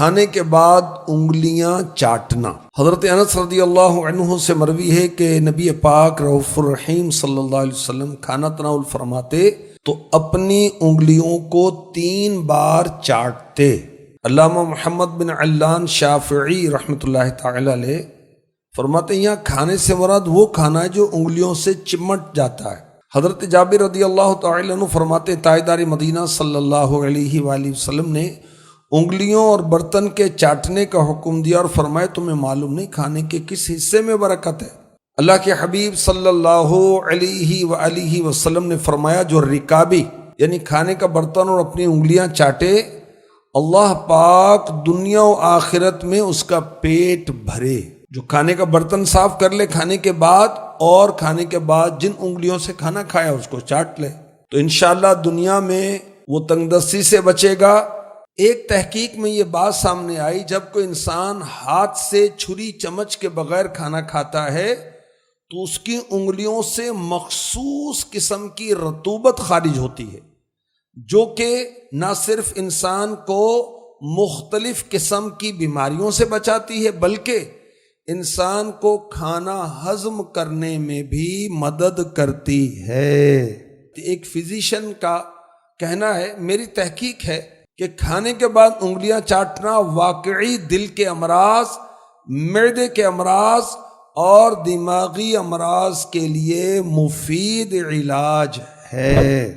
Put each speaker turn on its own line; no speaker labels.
کھانے کے بعد انگلیاں چاٹنا۔ حضرت انس رضی اللہ عنہ سے مروی ہے کہ نبی پاک رؤوف الرحیم صلی اللہ علیہ وسلم کھانا تناول فرماتے تو اپنی انگلیوں کو 3 بار چاٹتے۔ علامہ محمد بن علان شافعی رحمۃ اللہ تعالی علیہ فرماتے ہیں یہاں کھانے سے مراد وہ کھانا ہے جو انگلیوں سے چمٹ جاتا ہے۔ حضرت جابر رضی اللہ تعالی عنہ فرماتے تاجدار مدینہ صلی اللہ علیہ وآلہ وسلم نے انگلیوں اور برتن کے چاٹنے کا حکم دیا اور فرمایا تمہیں معلوم نہیں کھانے کے کس حصے میں برکت ہے؟ اللہ کے حبیب صلی اللہ علیہ وآلہ وسلم نے فرمایا جو رکابی یعنی کھانے کا برتن اور اپنی انگلیاں چاٹے اللہ پاک دنیا و آخرت میں اس کا پیٹ بھرے۔ جو کھانے کا برتن صاف کر لے کھانے کے بعد اور کھانے کے بعد جن انگلیوں سے کھانا کھایا اس کو چاٹ لے تو انشاءاللہ دنیا میں وہ تنگ دستی سے بچے گا۔ ایک تحقیق میں یہ بات سامنے آئی جب کوئی انسان ہاتھ سے چھری چمچ کے بغیر کھانا کھاتا ہے تو اس کی انگلیوں سے مخصوص قسم کی رطوبت خارج ہوتی ہے جو کہ نہ صرف انسان کو مختلف قسم کی بیماریوں سے بچاتی ہے بلکہ انسان کو کھانا ہضم کرنے میں بھی مدد کرتی ہے۔ ایک فزیشین کا کہنا ہے، میری تحقیق ہے کہ کھانے کے بعد انگلیاں چاٹنا واقعی دل کے امراض، معدے کے امراض اور دماغی امراض کے لیے مفید علاج ہے۔